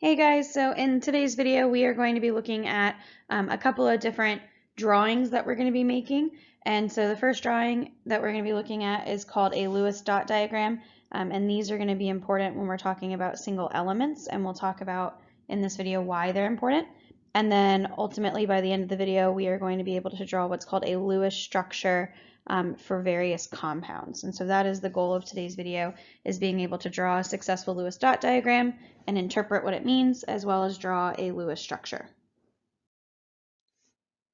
Hey guys, so in today's video we are going to be looking at a couple of different drawings that we're going to be making. And so the first drawing that we're going to be looking at is called a Lewis dot diagram, and these are going to be important when we're talking about single elements, and we'll talk about in this video why they're important. And then ultimately by the end of the video we are going to be able to draw what's called a Lewis structure for various compounds. And so that is the goal of today's video, is being able to draw a successful Lewis dot diagram and interpret what it means, as well as draw a Lewis structure.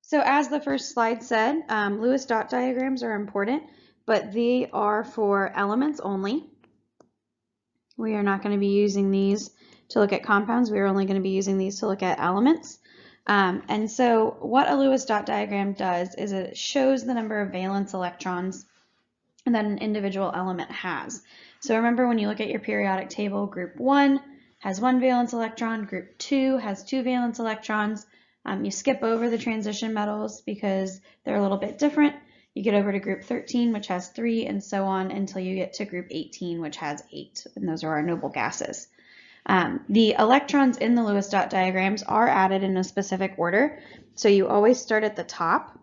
So as the first slide said, Lewis dot diagrams are important, but they are for elements only. We are not going to be using these to look at compounds. We are only going to be using these to look at elements. And so what a Lewis dot diagram does is it shows the number of valence electrons that an individual element has. So remember, when you look at your periodic table, group 1 has 1 valence electron, group 2 has 2 valence electrons. You skip over the transition metals because they're a little bit different. You get over to group 13, which has 3, and so on until you get to group 18, which has 8, and those are our noble gases. The electrons in the Lewis dot diagrams are added in a specific order. So you always start at the top,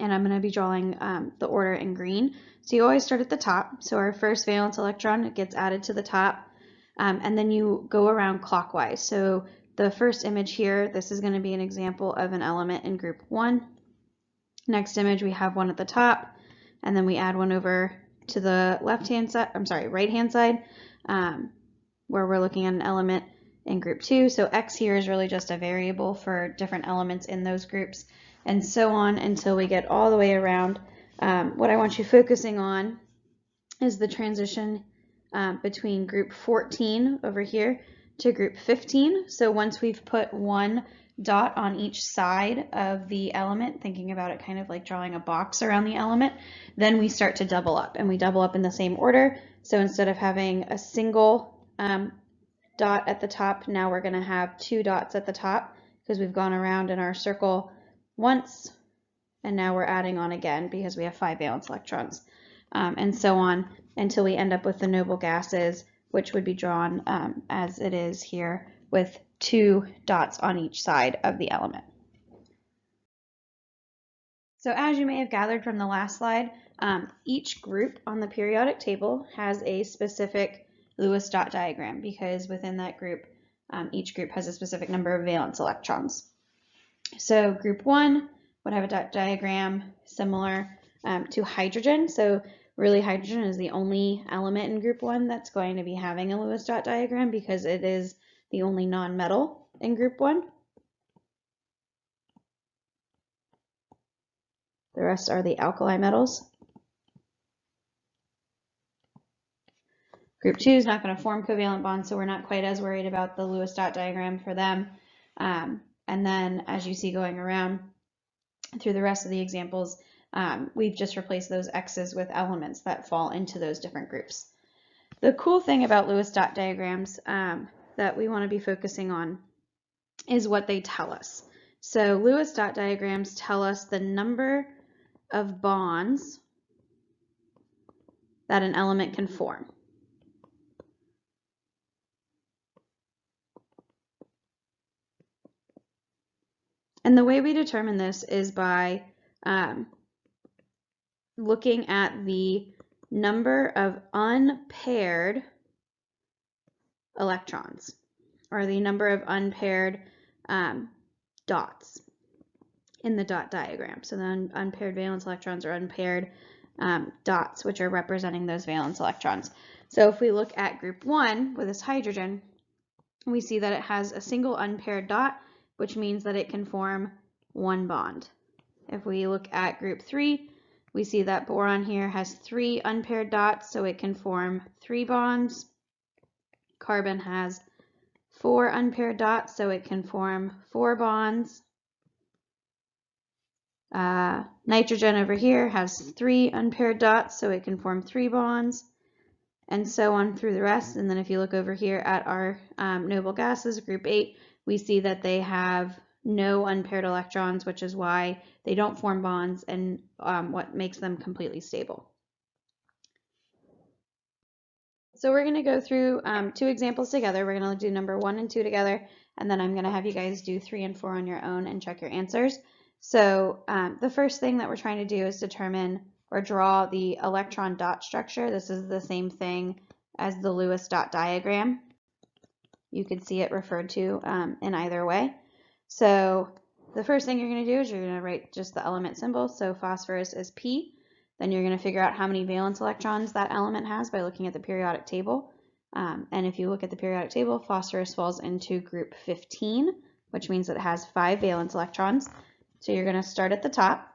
and I'm going to be drawing the order in green. So you always start at the top. So our first valence electron gets added to the top, and then you go around clockwise. So the first image here, this is going to be an example of an element in group 1. Next image, we have one at the top, and then we add one over to the left-hand side, right-hand side, where we're looking at an element in group 2. So X here is really just a variable for different elements in those groups, and so on until we get all the way around. What I want you focusing on is the transition between group 14 over here to group 15. So once we've put one dot on each side of the element, thinking about it kind of like drawing a box around the element, then we start to double up, and we double up in the same order. So instead of having a single dot at the top, now we're going to have 2 dots at the top because we've gone around in our circle once, and now we're adding on again because we have 5 valence electrons, and so on until we end up with the noble gases, which would be drawn as it is here with 2 dots on each side of the element. So as you may have gathered from the last slide, each group on the periodic table has a specific Lewis dot diagram because within that group, each group has a specific number of valence electrons. So group 1 would have a dot diagram similar to hydrogen. So really, hydrogen is the only element in group 1 that's going to be having a Lewis dot diagram because it is the only non-metal in group 1. The rest are the alkali metals. Group 2 is not going to form covalent bonds, so we're not quite as worried about the Lewis dot diagram for them. And then as you see going around through the rest of the examples, we've just replaced those X's with elements that fall into those different groups. The cool thing about Lewis dot diagrams that we want to be focusing on is what they tell us. So Lewis dot diagrams tell us the number of bonds that an element can form. And the way we determine this is by looking at the number of unpaired electrons, or the number of unpaired dots in the dot diagram. So the unpaired valence electrons are unpaired dots, which are representing those valence electrons. So if we look at group 1 with this hydrogen, we see that it has a single unpaired dot, which means that it can form 1 bond. If we look at group 3, we see that boron here has 3 unpaired dots, so it can form 3 bonds. Carbon has 4 unpaired dots, so it can form 4 bonds. Nitrogen over here has 3 unpaired dots, so it can form 3 bonds, and so on through the rest. And then if you look over here at our noble gases, group 8, we see that they have no unpaired electrons, which is why they don't form bonds and what makes them completely stable. So we're going to go through 2 examples together. We're going to do number 1 and 2 together, and then I'm going to have you guys do 3 and 4 on your own and check your answers. So the first thing that we're trying to do is determine or draw the electron dot structure. This is the same thing as the Lewis dot diagram. You could see it referred to in either way. So the first thing you're going to do is you're going to write just the element symbol. So phosphorus is P. Then you're going to figure out how many valence electrons that element has by looking at the periodic table. And if you look at the periodic table, phosphorus falls into group 15, which means it has 5 valence electrons. So you're going to start at the top,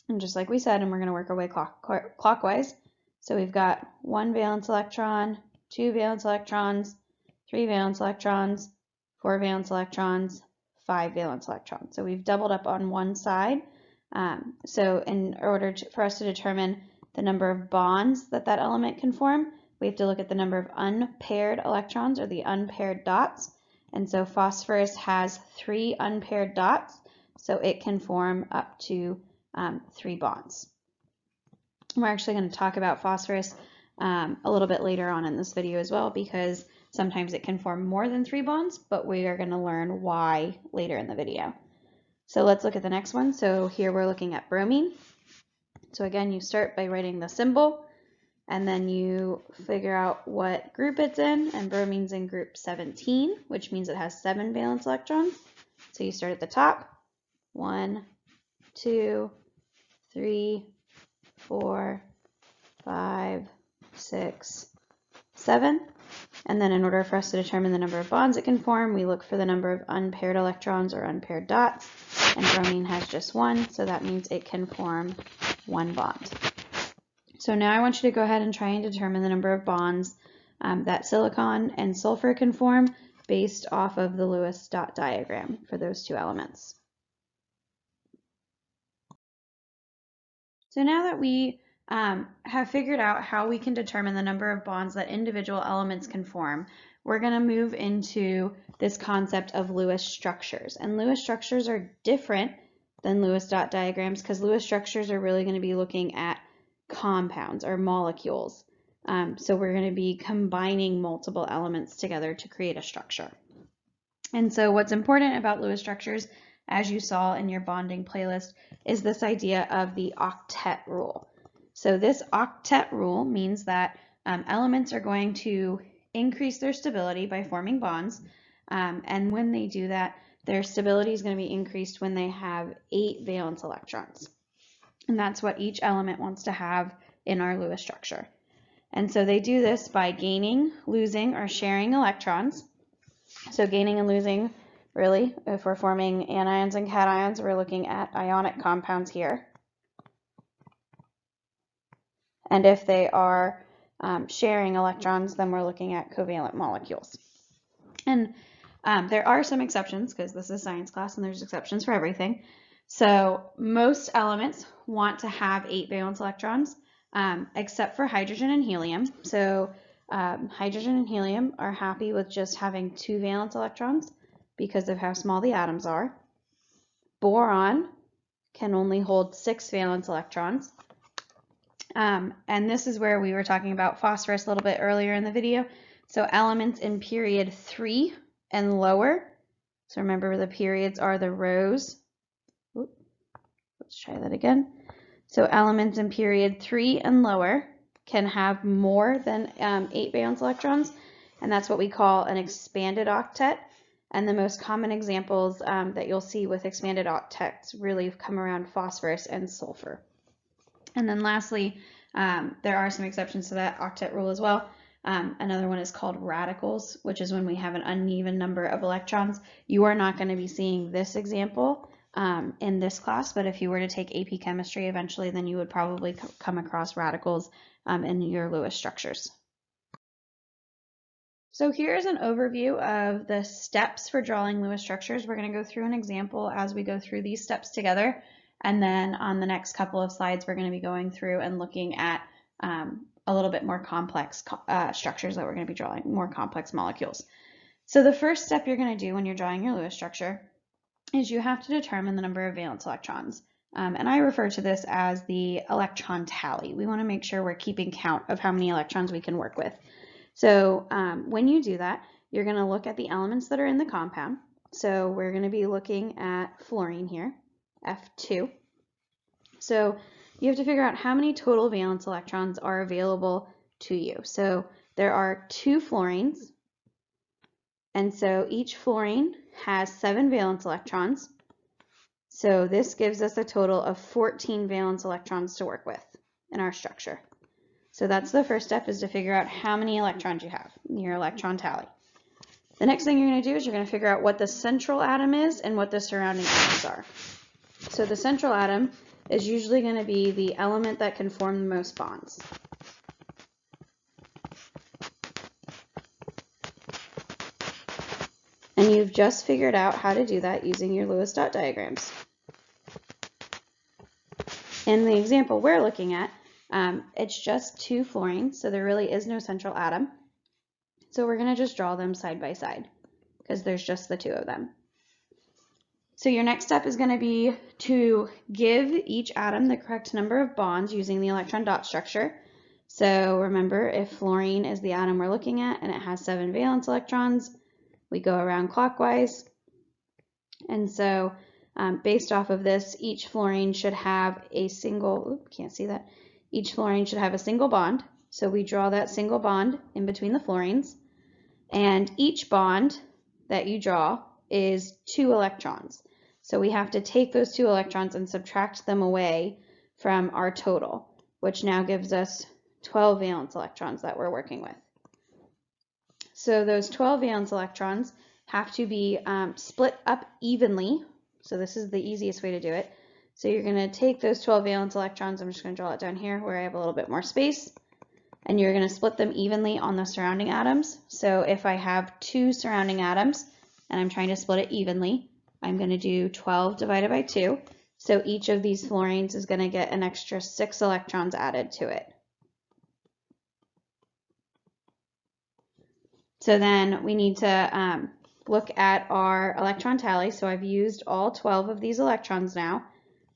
and just like we said, and we're going to work our way clockwise. So we've got 1 valence electron, 2 valence electrons, 3 valence electrons, 4 valence electrons, 5 valence electrons. So we've doubled up on one side. So in order for us to determine the number of bonds that that element can form, we have to look at the number of unpaired electrons, or the unpaired dots. And so phosphorus has 3 unpaired dots, so it can form up to 3 bonds. We're actually going to talk about phosphorus a little bit later on in this video as well, because sometimes it can form more than 3 bonds, but we are going to learn why later in the video. So let's look at the next one. So here we're looking at bromine. So again, you start by writing the symbol, and then you figure out what group it's in, and bromine's in group 17, which means it has 7 valence electrons. So you start at the top, 1, 2, 3, 4, 5, 6, 7. And then in order for us to determine the number of bonds it can form, we look for the number of unpaired electrons or unpaired dots. And bromine has just 1, so that means it can form 1 bond. So now I want you to go ahead and try and determine the number of bonds that silicon and sulfur can form based off of the Lewis dot diagram for those 2 elements. So now that we have figured out how we can determine the number of bonds that individual elements can form, we're going to move into this concept of Lewis structures. And Lewis structures are different than Lewis dot diagrams, because Lewis structures are really going to be looking at compounds or molecules. So we're going to be combining multiple elements together to create a structure. And so what's important about Lewis structures, as you saw in your bonding playlist, is this idea of the octet rule. So this octet rule means that elements are going to increase their stability by forming bonds, and when they do that, their stability is going to be increased when they have 8 valence electrons. And that's what each element wants to have in our Lewis structure. And so they do this by gaining, losing, or sharing electrons. So gaining and losing, really, if we're forming anions and cations, we're looking at ionic compounds here. And if they are sharing electrons, then we're looking at covalent molecules. And there are some exceptions, because this is science class and there's exceptions for everything. So most elements want to have 8 valence electrons, except for hydrogen and helium. So hydrogen and helium are happy with just having 2 valence electrons because of how small the atoms are. Boron can only hold 6 valence electrons. And this is where we were talking about phosphorus a little bit earlier in the video. So elements in period 3 and lower. So remember, the periods are the rows. Let's try that again. So elements in period 3 and lower can have more than 8 valence electrons, and that's what we call an expanded octet. And the most common examples that you'll see with expanded octets really come around phosphorus and sulfur. And then lastly, there are some exceptions to that octet rule as well. Another one is called radicals, which is when we have an uneven number of electrons. You are not going to be seeing this example in this class, but if you were to take AP Chemistry eventually, then you would probably come across radicals in your Lewis structures. So here's an overview of the steps for drawing Lewis structures. We're going to go through an example as we go through these steps together, and then on the next couple of slides we're going to be going through and looking at a little bit more complex structures that we're going to be drawing, more complex molecules. So the first step you're going to do when you're drawing your Lewis structure is you have to determine the number of valence electrons. And I refer to this as the electron tally. We want to make sure we're keeping count of how many electrons we can work with. So when you do that, you're going to look at the elements that are in the compound. So we're going to be looking at fluorine here, F2. So you have to figure out how many total valence electrons are available to you. So there are 2 fluorines, and so each fluorine has 7 valence electrons. So this gives us a total of 14 valence electrons to work with in our structure. So that's the first step, is to figure out how many electrons you have, your electron tally. The next thing you're going to do is you're going to figure out what the central atom is and what the surrounding atoms are. So the central atom is usually going to be the element that can form the most bonds. And you've just figured out how to do that using your Lewis dot diagrams. In the example we're looking at, it's just 2 fluorines, so there really is no central atom. So we're going to just draw them side by side because there's just the 2 of them. So your next step is going to be to give each atom the correct number of bonds using the electron dot structure. So remember, if fluorine is the atom we're looking at and it has 7 valence electrons, we go around clockwise. And so based off of this, each fluorine should have a single, can't see that, each fluorine should have a single bond. So we draw that single bond in between the fluorines, and each bond that you draw is 2 electrons. So we have to take those 2 electrons and subtract them away from our total, which now gives us 12 valence electrons that we're working with. So those 12 valence electrons have to be split up evenly. So this is the easiest way to do it. So you're going to take those 12 valence electrons, I'm just going to draw it down here where I have a little bit more space, and you're going to split them evenly on the surrounding atoms. So if I have 2 surrounding atoms and I'm trying to split it evenly, I'm going to do 12 divided by 2. So each of these fluorines is going to get an extra 6 electrons added to it. So then we need to look at our electron tally. So I've used all 12 of these electrons now,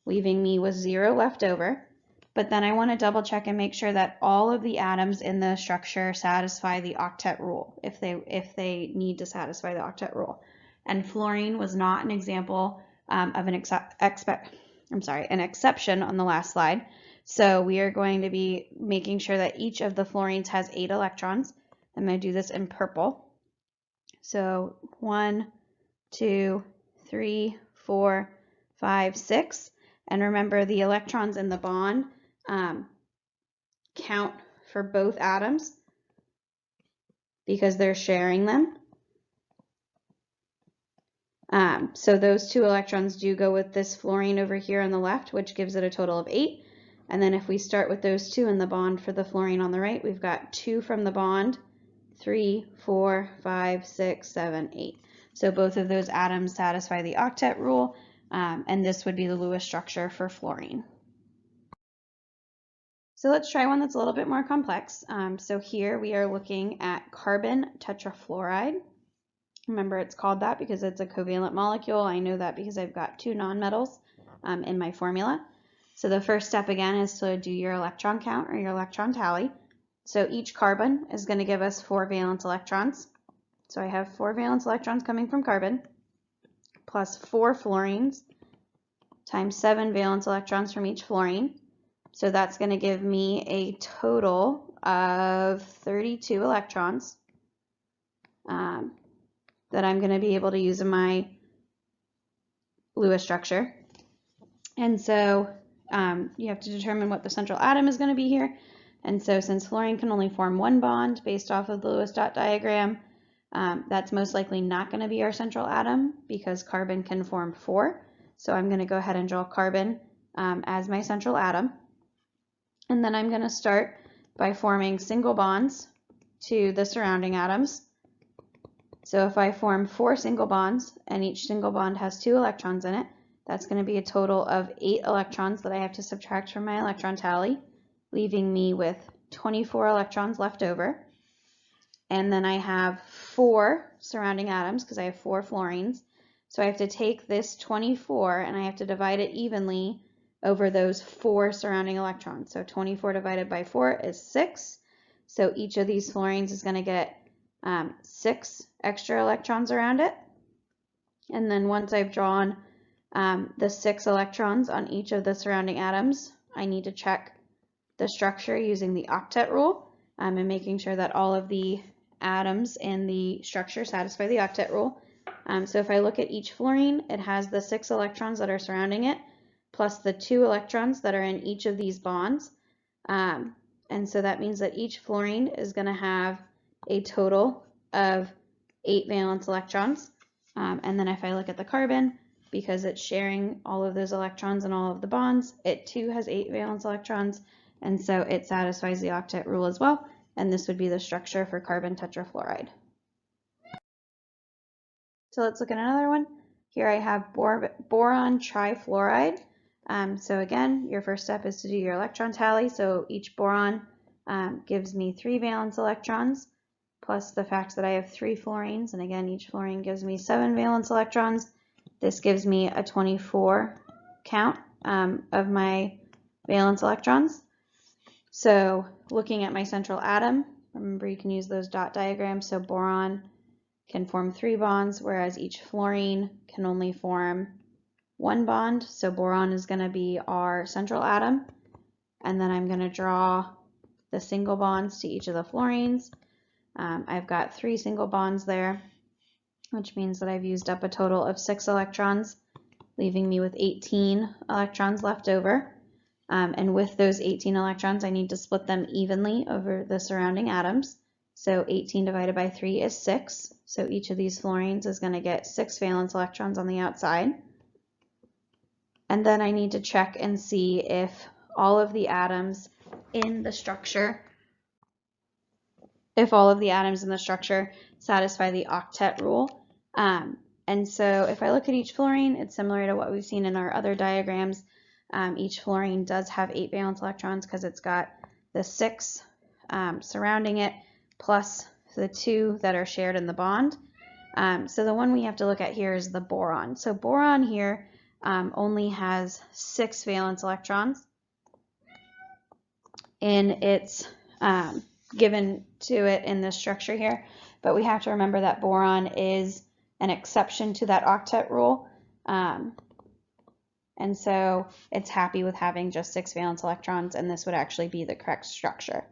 leaving me with 0 left over. But then I want to double check and make sure that all of the atoms in the structure satisfy the octet rule, if they need to satisfy the octet rule. And fluorine was not an example of an exception on the last slide. So we are going to be making sure that each of the fluorines has 8 electrons. I'm going to do this in purple. So 1, 2, 3, 4, 5, 6. And remember, the electrons in the bond count for both atoms because they're sharing them. So those 2 electrons do go with this fluorine over here on the left, which gives it a total of 8. And then if we start with those 2 in the bond for the fluorine on the right, we've got 2 from the bond, 3, 4, 5, 6, 7, 8. So both of those atoms satisfy the octet rule, and this would be the Lewis structure for fluorine. So let's try one that's a little bit more complex. So here we are looking at carbon tetrafluoride. Remember, it's called that because it's a covalent molecule. I know that because I've got 2 nonmetals in my formula. So the first step again is to do your electron count or your electron tally. So each carbon is going to give us 4 valence electrons. So I have 4 valence electrons coming from carbon, plus 4 fluorines times 7 valence electrons from each fluorine. So that's going to give me a total of 32 electrons that I'm going to be able to use in my Lewis structure. And so you have to determine what the central atom is going to be here. And so since fluorine can only form 1 bond based off of the Lewis dot diagram, that's most likely not going to be our central atom because carbon can form 4. So I'm going to go ahead and draw carbon as my central atom. And then I'm going to start by forming single bonds to the surrounding atoms. So if I form 4 single bonds and each single bond has 2 electrons in it, that's going to be a total of 8 electrons that I have to subtract from my electron tally, leaving me with 24 electrons left over. And then I have 4 surrounding atoms because I have 4 fluorines. So I have to take this 24 and I have to divide it evenly over those 4 surrounding electrons. So 24 divided by 4 is 6. So each of these fluorines is going to get 6 extra electrons around it. And then once I've drawn the 6 electrons on each of the surrounding atoms, I need to check the structure using the octet rule and making sure that all of the atoms in the structure satisfy the octet rule. So if I look at each fluorine, it has the 6 electrons that are surrounding it, plus the 2 electrons that are in each of these bonds. And so that means that each fluorine is going to have a total of 8 valence electrons. And then if I look at the carbon, because it's sharing all of those electrons in all of the bonds, it too has 8 valence electrons, and so it satisfies the octet rule as well. And this would be the structure for carbon tetrafluoride. So let's look at another one. Here I have boron trifluoride. So again, your first step is to do your electron tally. So each boron gives me 3 valence electrons, plus the fact that I have 3 fluorines. And again, each fluorine gives me 7 valence electrons. This gives me a 24 count of my valence electrons. So looking at my central atom, remember you can use those dot diagrams. So boron can form 3 bonds, whereas each fluorine can only form 1 bond. So boron is going to be our central atom. And then I'm going to draw the single bonds to each of the fluorines. I've got 3 single bonds there, which means that I've used up a total of 6 electrons, leaving me with 18 electrons left over. And with those 18 electrons, I need to split them evenly over the surrounding atoms. So 18 divided by 3 is 6. So each of these fluorines is going to get 6 valence electrons on the outside. And then I need to check and see if all of the atoms in the structure, satisfy the octet rule. And so if I look at each fluorine, it's similar to what we've seen in our other diagrams. Each fluorine does have 8 valence electrons because it's got the 6 surrounding it, plus the 2 that are shared in the bond. So the one we have to look at here is the boron. So boron here only has 6 valence electrons in its given to it in this structure here, but we have to remember that boron is an exception to that octet rule, and so it's happy with having just 6 valence electrons, and this would actually be the correct structure.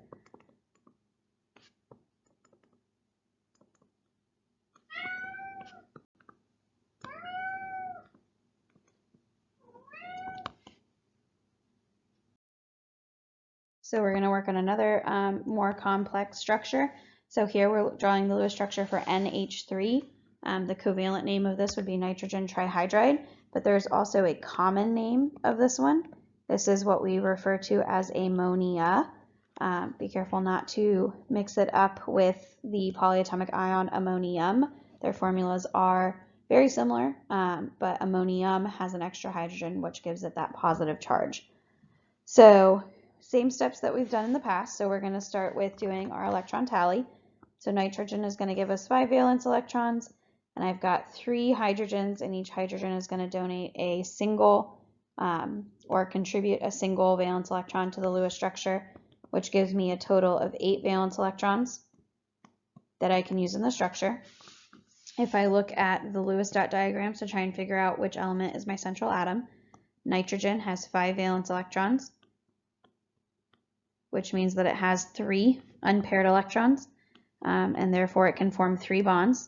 So we're going to work on another more complex structure. So here we're drawing the Lewis structure for NH3. The covalent name of this would be nitrogen trihydride, but there's also a common name of this one. This is what we refer to as ammonia. Be careful not to mix it up with the polyatomic ion ammonium. Their formulas are very similar, but ammonium has an extra hydrogen, which gives it that positive charge. So same steps that we've done in the past. So we're going to start with doing our electron tally. So nitrogen is going to give us 5 valence electrons, and I've got 3 hydrogens, and each hydrogen is going to donate a single or contribute a single valence electron to the Lewis structure, which gives me a total of 8 valence electrons that I can use in the structure. If I look at the Lewis dot diagrams to try and figure out which element is my central atom, nitrogen has 5 valence electrons, which means that it has 3 unpaired electrons, and therefore it can form 3 bonds,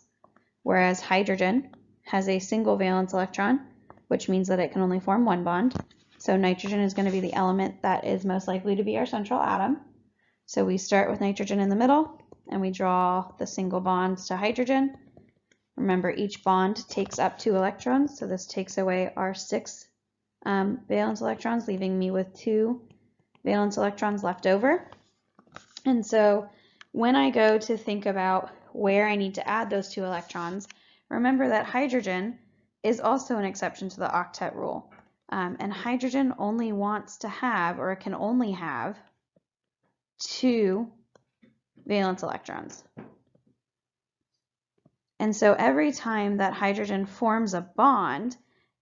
whereas hydrogen has a single valence electron, which means that it can only form 1 bond. So nitrogen is going to be the element that is most likely to be our central atom. So we start with nitrogen in the middle, and we draw the single bonds to hydrogen. Remember, each bond takes up 2 electrons, so this takes away our 6 valence electrons, leaving me with 2 valence electrons left over. And so when I go to think about where I need to add those 2 electrons, remember that hydrogen is also an exception to the octet rule. And hydrogen only wants to have, or it can only have, 2 valence electrons. And so every time that hydrogen forms a bond,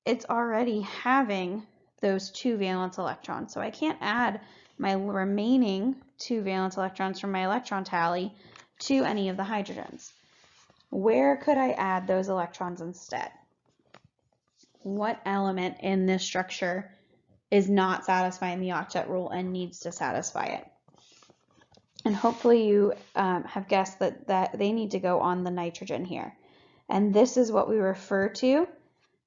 it's already having those 2 valence electrons. So I can't add my remaining 2 valence electrons from my electron tally to any of the hydrogens. Where could I add those electrons instead? What element in this structure is not satisfying the octet rule and needs to satisfy it? And hopefully you have guessed that they need to go on the nitrogen here. And this is what we refer to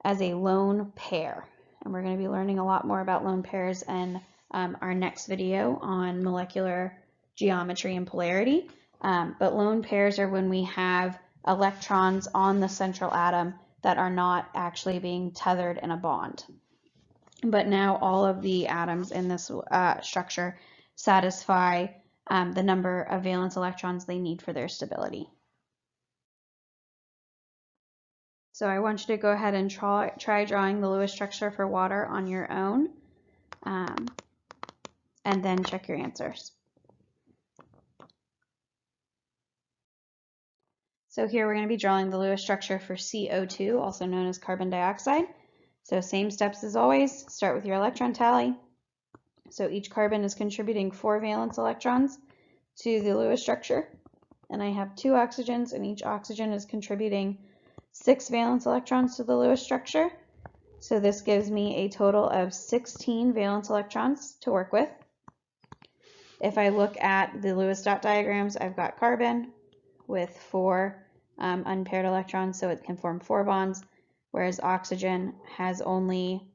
as a lone pair. And we're going to be learning a lot more about lone pairs in our next video on molecular geometry and polarity. But lone pairs are when we have electrons on the central atom that are not actually being tethered in a bond. But now all of the atoms in this structure satisfy the number of valence electrons they need for their stability. So I want you to go ahead and try drawing the Lewis structure for water on your own, and then check your answers. So here we're going to be drawing the Lewis structure for CO2, also known as carbon dioxide. So same steps as always, start with your electron tally. So each carbon is contributing 4 valence electrons to the Lewis structure. And I have 2 oxygens, and each oxygen is contributing 6 valence electrons to the Lewis structure. So this gives me a total of 16 valence electrons to work with. If I look at the Lewis dot diagrams, I've got carbon with 4 unpaired electrons, so it can form 4 bonds, whereas oxygen has only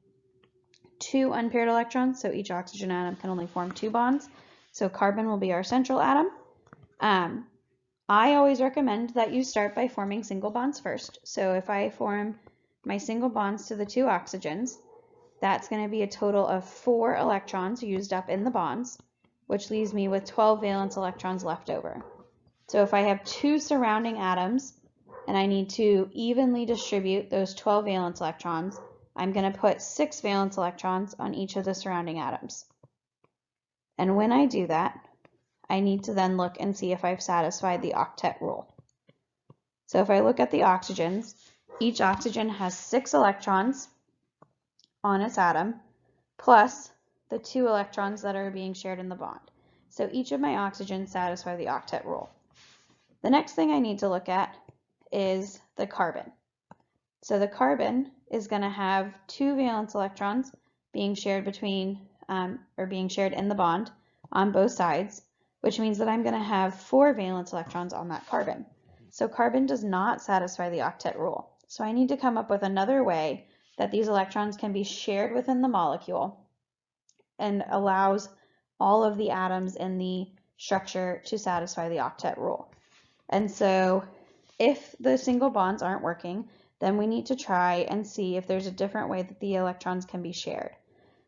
2 unpaired electrons, so each oxygen atom can only form 2 bonds. So carbon will be our central atom. I always recommend that you start by forming single bonds first. So if I form my single bonds to the 2 oxygens, that's going to be a total of 4 electrons used up in the bonds, which leaves me with 12 valence electrons left over. So if I have 2 surrounding atoms and I need to evenly distribute those 12 valence electrons, I'm going to put 6 valence electrons on each of the surrounding atoms. And when I do that, I need to then look and see if I've satisfied the octet rule. So if I look at the oxygens, each oxygen has 6 electrons on its atom, plus the 2 electrons that are being shared in the bond. So each of my oxygens satisfy the octet rule. The next thing I need to look at is the carbon. So the carbon is going to have 2 valence electrons being shared between, or being shared in the bond on both sides, which means that I'm going to have 4 valence electrons on that carbon. So carbon does not satisfy the octet rule. So I need to come up with another way that these electrons can be shared within the molecule and allows all of the atoms in the structure to satisfy the octet rule. And so if the single bonds aren't working, then we need to try and see if there's a different way that the electrons can be shared.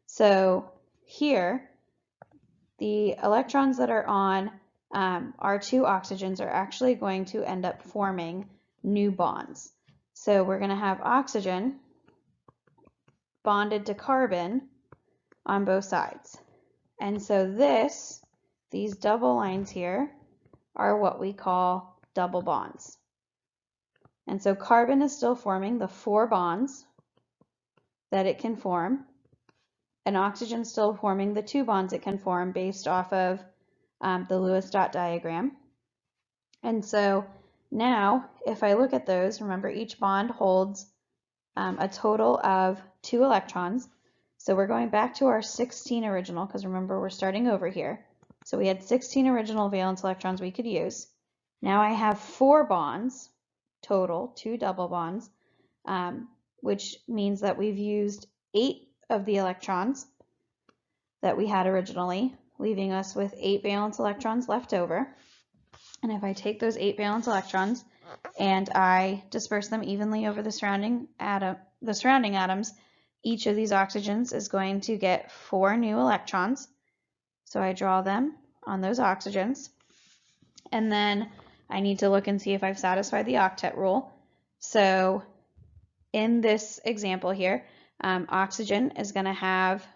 So here, the electrons that are on our 2 oxygens are actually going to end up forming new bonds. So we're going to have oxygen bonded to carbon on both sides. And so these double lines here are what we call double bonds. And so carbon is still forming the 4 bonds that it can form, and oxygen still forming the 2 bonds it can form based off of the Lewis dot diagram. And so now if I look at those, remember each bond holds a total of 2 electrons. So we're going back to our 16 original, because remember we're starting over here. So we had 16 original valence electrons we could use. Now I have 4 bonds total, 2 double bonds, which means that we've used 8 of the electrons that we had originally, leaving us with 8 valence electrons left over. And if I take those 8 valence electrons and I disperse them evenly over the surrounding atoms, each of these oxygens is going to get 4 new electrons. So I draw them on those oxygens. And then I need to look and see if I've satisfied the octet rule. So in this example here, oxygen is going to have,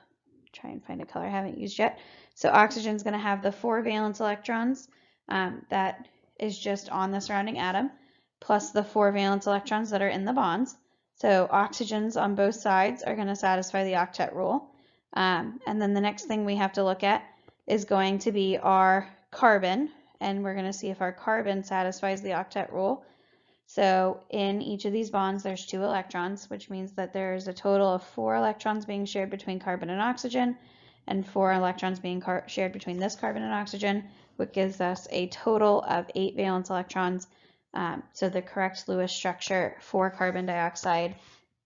try and find a color I haven't used yet. So oxygen is going to have the 4 valence electrons that is just on the surrounding atom, plus the 4 valence electrons that are in the bonds. So oxygens on both sides are going to satisfy the octet rule. And then the next thing we have to look at is going to be our carbon, and we're going to see if our carbon satisfies the octet rule. So in each of these bonds, there's 2 electrons, which means that there's a total of 4 electrons being shared between carbon and oxygen, and 4 electrons being shared between this carbon and oxygen, which gives us a total of 8 valence electrons. So the correct Lewis structure for carbon dioxide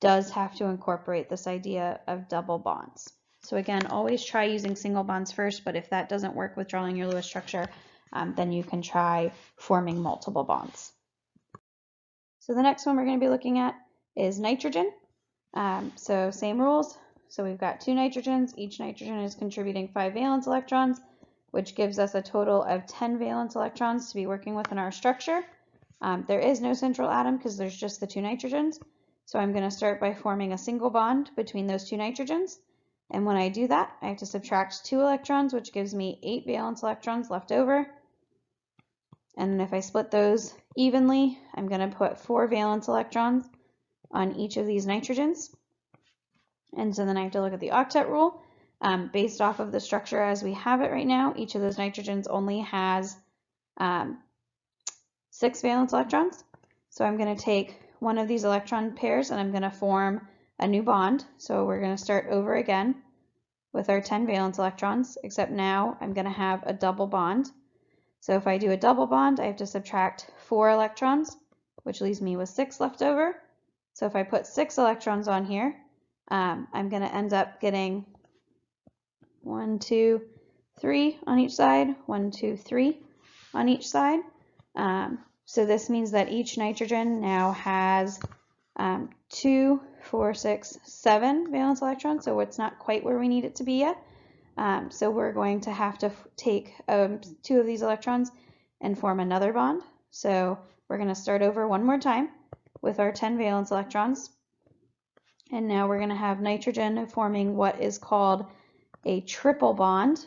does have to incorporate this idea of double bonds. So again, always try using single bonds first, but if that doesn't work with drawing your Lewis structure, then you can try forming multiple bonds. So the next one we're going to be looking at is nitrogen. So same rules. So we've got 2 nitrogens. Each nitrogen is contributing 5 valence electrons, which gives us a total of 10 valence electrons to be working with in our structure. There is no central atom because there's just the 2 nitrogens. So I'm going to start by forming a single bond between those 2 nitrogens. And when I do that, I have to subtract 2 electrons, which gives me 8 valence electrons left over. And if I split those evenly, I'm going to put 4 valence electrons on each of these nitrogens. And so then I have to look at the octet rule. Based off of the structure as we have it right now, each of those nitrogens only has 6 valence electrons. So I'm going to take one of these electron pairs and I'm going to form a new bond. So we're going to start over again with our 10 valence electrons, except now I'm going to have a double bond. So if I do a double bond, I have to subtract 4 electrons, which leaves me with 6 left over. So if I put 6 electrons on here, I'm going to end up getting 1, 2, 3 on each side, 1, 2, 3 on each side. So this means that each nitrogen now has 2, 4, 6, 7 valence electrons, so it's not quite where we need it to be yet. So we're going to have to take 2 of these electrons and form another bond. So we're going to start over one more time with our 10 valence electrons. And now we're going to have nitrogen forming what is called a triple bond.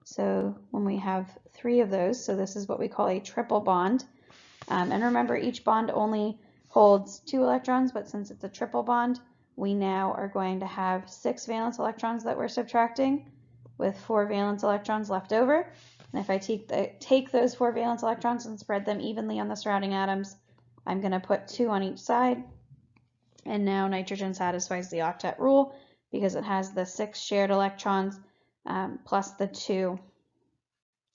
So when we have 3 of those, so this is what we call a triple bond. And remember, each bond only holds 2 electrons, but since it's a triple bond, we now are going to have 6 valence electrons that we're subtracting with 4 valence electrons left over. And if I take those 4 valence electrons and spread them evenly on the surrounding atoms, I'm going to put 2 on each side. And now nitrogen satisfies the octet rule because it has the 6 shared electrons plus the 2.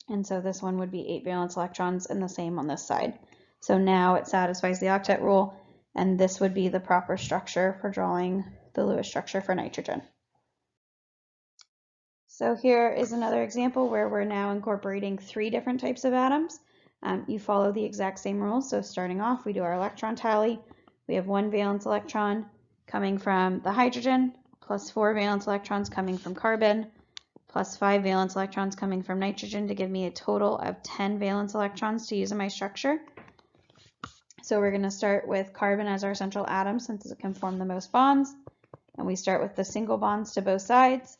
And so this one would be 8 valence electrons and the same on this side. So now it satisfies the octet rule, and this would be the proper structure for drawing the Lewis structure for nitrogen. So here is another example where we're now incorporating 3 different types of atoms. You follow the exact same rules. So starting off, we do our electron tally. We have 1 valence electron coming from the hydrogen, plus 4 valence electrons coming from carbon, plus 5 valence electrons coming from nitrogen to give me a total of 10 valence electrons to use in my structure. So we're going to start with carbon as our central atom since it can form the most bonds. And we start with the single bonds to both sides.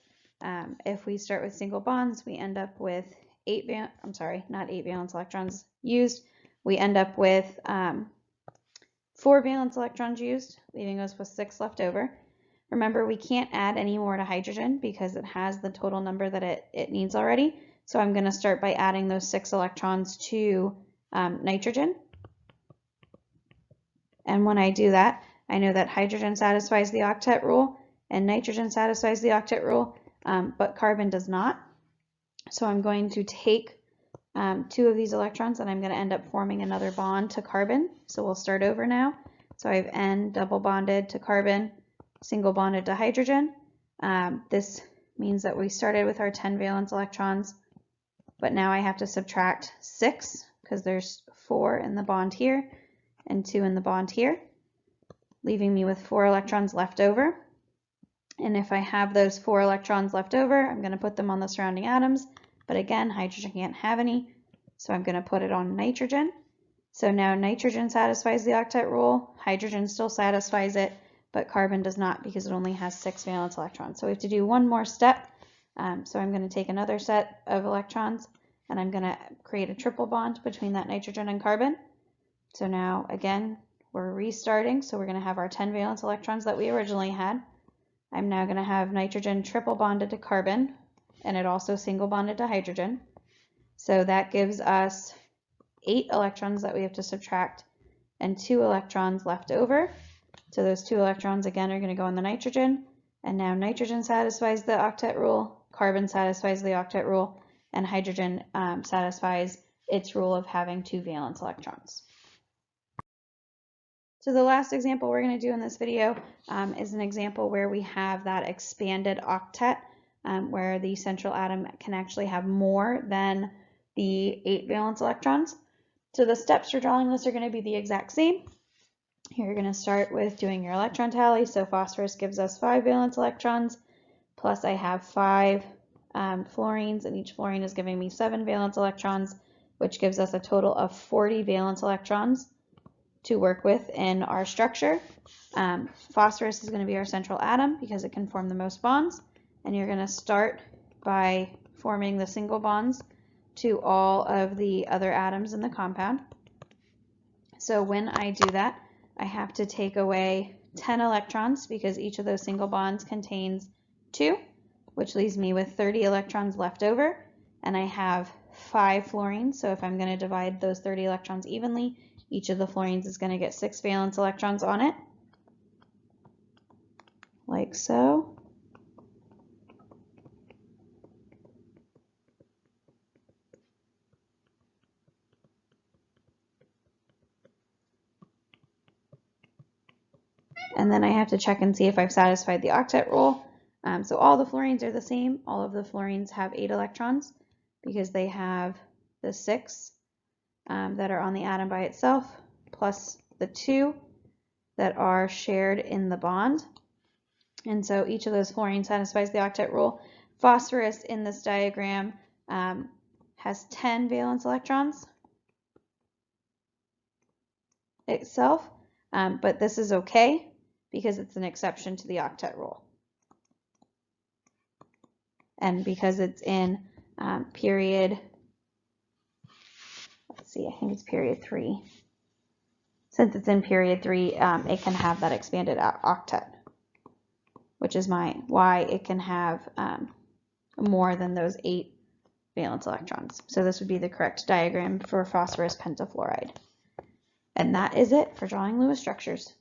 If we start with single bonds, we end up with 8 valence electrons used. We end up with 4 valence electrons used, leaving us with 6 left over. Remember, we can't add any more to hydrogen because it has the total number that it needs already. So I'm going to start by adding those 6 electrons to nitrogen. And when I do that, I know that hydrogen satisfies the octet rule and nitrogen satisfies the octet rule, but carbon does not. So I'm going to take 2 of these electrons and I'm going to end up forming another bond to carbon. So we'll start over now. So I have N double bonded to carbon, single bonded to hydrogen. This means that we started with our 10 valence electrons, but now I have to subtract 6 because there's 4 in the bond here and 2 in the bond here, leaving me with 4 electrons left over. And if I have those 4 electrons left over, I'm going to put them on the surrounding atoms. But again, hydrogen can't have any, so I'm going to put it on nitrogen. So now nitrogen satisfies the octet rule, hydrogen still satisfies it, but carbon does not because it only has 6 valence electrons. So we have to do one more step. So I'm going to take another set of electrons and I'm going to create a triple bond between that nitrogen and carbon. So now again, we're restarting. So we're going to have our 10 valence electrons that we originally had. I'm now going to have nitrogen triple bonded to carbon, and it also single bonded to hydrogen. So that gives us 8 electrons that we have to subtract and 2 electrons left over. So those 2 electrons again are going to go in the nitrogen, and now nitrogen satisfies the octet rule, carbon satisfies the octet rule, and hydrogen satisfies its rule of having 2 valence electrons. So the last example we're going to do in this video is an example where we have that expanded octet, where the central atom can actually have more than the 8 valence electrons. So the steps for drawing this are going to be the exact same. You're going to start with doing your electron tally. So phosphorus gives us 5 valence electrons, plus I have 5 fluorines, and each fluorine is giving me 7 valence electrons, which gives us a total of 40 valence electrons to work with in our structure. Phosphorus is going to be our central atom because it can form the most bonds, and you're going to start by forming the single bonds to all of the other atoms in the compound. So when I do that, I have to take away 10 electrons because each of those single bonds contains 2, which leaves me with 30 electrons left over, and I have 5 fluorines. So if I'm going to divide those 30 electrons evenly, each of the fluorines is going to get 6 valence electrons on it, like so. And then I have to check and see if I've satisfied the octet rule. So all the fluorines are the same. All of the fluorines have 8 electrons because they have the 6 that are on the atom by itself, plus the 2 that are shared in the bond. And so each of those fluorines satisfies the octet rule. Phosphorus in this diagram has 10 valence electrons itself, but this is okay because it's an exception to the octet rule. And because it's in period, let's see, I think it's period 3. Since it's in period 3, it can have that expanded octet, which is why it can have more than those 8 valence electrons. So this would be the correct diagram for phosphorus pentafluoride. And that is it for drawing Lewis structures.